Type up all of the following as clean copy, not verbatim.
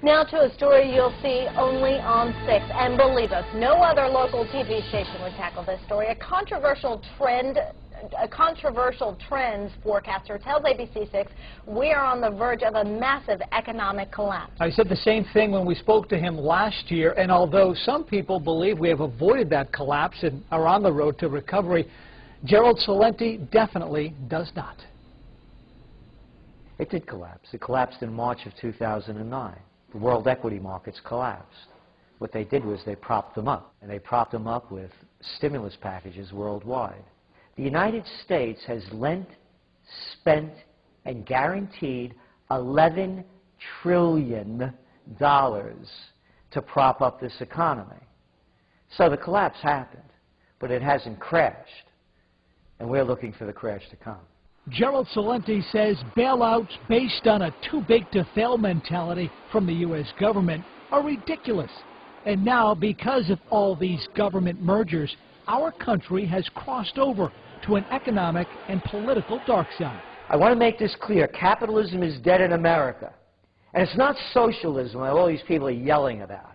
Now to a story you'll see only on 6. And believe us, no other local TV station would tackle this story. A controversial trends forecaster tells ABC 6 we are on the verge of a massive economic collapse. I said the same thing when we spoke to him last year, and although some people believe we have avoided that collapse and are on the road to recovery, Gerald Celente definitely does not. It did collapse. It collapsed in March of 2009. The world equity markets collapsed. What they did was they propped them up, and they propped them up with stimulus packages worldwide. The United States has lent, spent, and guaranteed $11 trillion to prop up this economy. So the collapse happened, but it hasn't crashed, and we're looking for the crash to come. Gerald Celente says bailouts based on a too-big-to-fail mentality from the U.S. government are ridiculous. And now, because of all these government mergers, our country has crossed over to an economic and political dark side. I want to make this clear. Capitalism is dead in America. And it's not socialism that all these people are yelling about.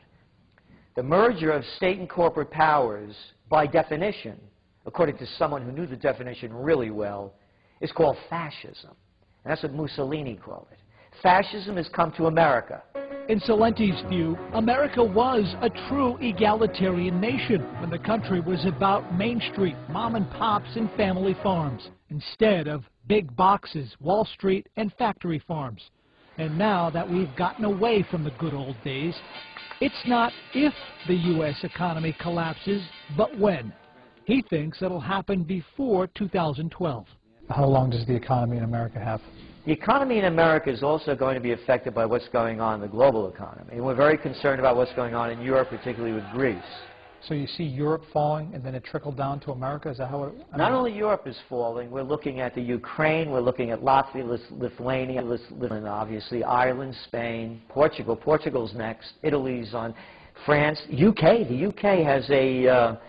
The merger of state and corporate powers, by definition, according to someone who knew the definition really well, is called fascism. And that's what Mussolini called it. Fascism has come to America. In Celente's view, America was a true egalitarian nation when the country was about Main Street, mom and pops, and family farms, instead of big boxes, Wall Street, and factory farms. And now that we've gotten away from the good old days, it's not if the U.S. economy collapses, but when. He thinks it'll happen before 2012. How long does the economy in America have? The economy in America is also going to be affected by what's going on in the global economy. And we're very concerned about what's going on in Europe, particularly with Greece. So you see Europe falling and then it trickled down to America? Is that how it... Not only Europe is falling, we're looking at the Ukraine, we're looking at Latvia, Lithuania, obviously Ireland, Spain, Portugal. Portugal's next. Italy's on. France, UK. The UK has a...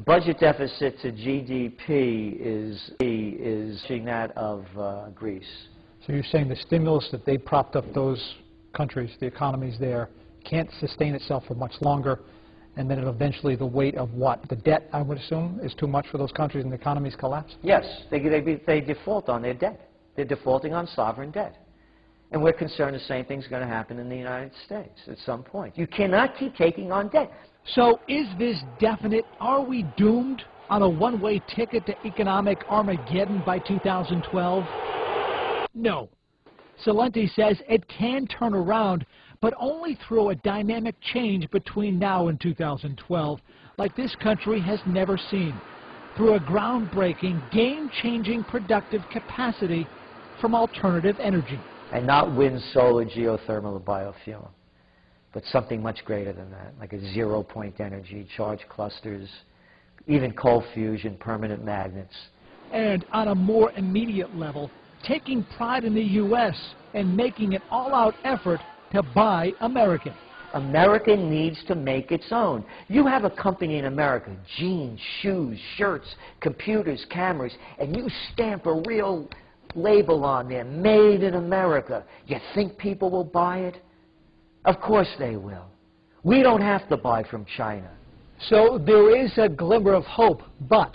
budget deficit to GDP is that of Greece. So you're saying the stimulus that they propped up those countries, the economies there, can't sustain itself for much longer, and then eventually the weight of what? The debt, I would assume, is too much for those countries and the economies collapse? Yes, they default on their debt. They're defaulting on sovereign debt. And we're concerned the same thing's going to happen in the United States at some point. You cannot keep taking on debt. So is this definite? Are we doomed on a one-way ticket to economic Armageddon by 2012? No. Celente says it can turn around, but only through a dynamic change between now and 2012, like this country has never seen, through a groundbreaking, game-changing productive capacity from alternative energy. And not wind, solar, geothermal, or biofuel, but something much greater than that, like a zero-point energy, charged clusters, even cold fusion, permanent magnets. And on a more immediate level, taking pride in the U.S. and making an all-out effort to buy American. America needs to make its own. You have a company in America, jeans, shoes, shirts, computers, cameras, and you stamp a real label on there, made in America. You think people will buy it? Of course they will. We don't have to buy from China. So there is a glimmer of hope, but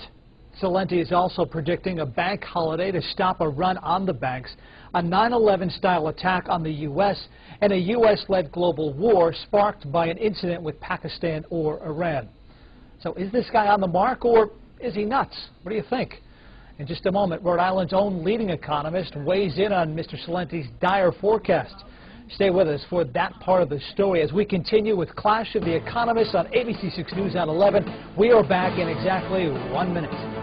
Celente is also predicting a bank holiday to stop a run on the banks, a 9/11-style attack on the U.S., and a U.S.-led global war sparked by an incident with Pakistan or Iran. So is this guy on the mark, or is he nuts? What do you think? In just a moment, Rhode Island's own leading economist weighs in on Mr. Celente's dire forecast. Stay with us for that part of the story as we continue with Clash of the Economists on ABC 6 News at 11. We are back in exactly 1 minute.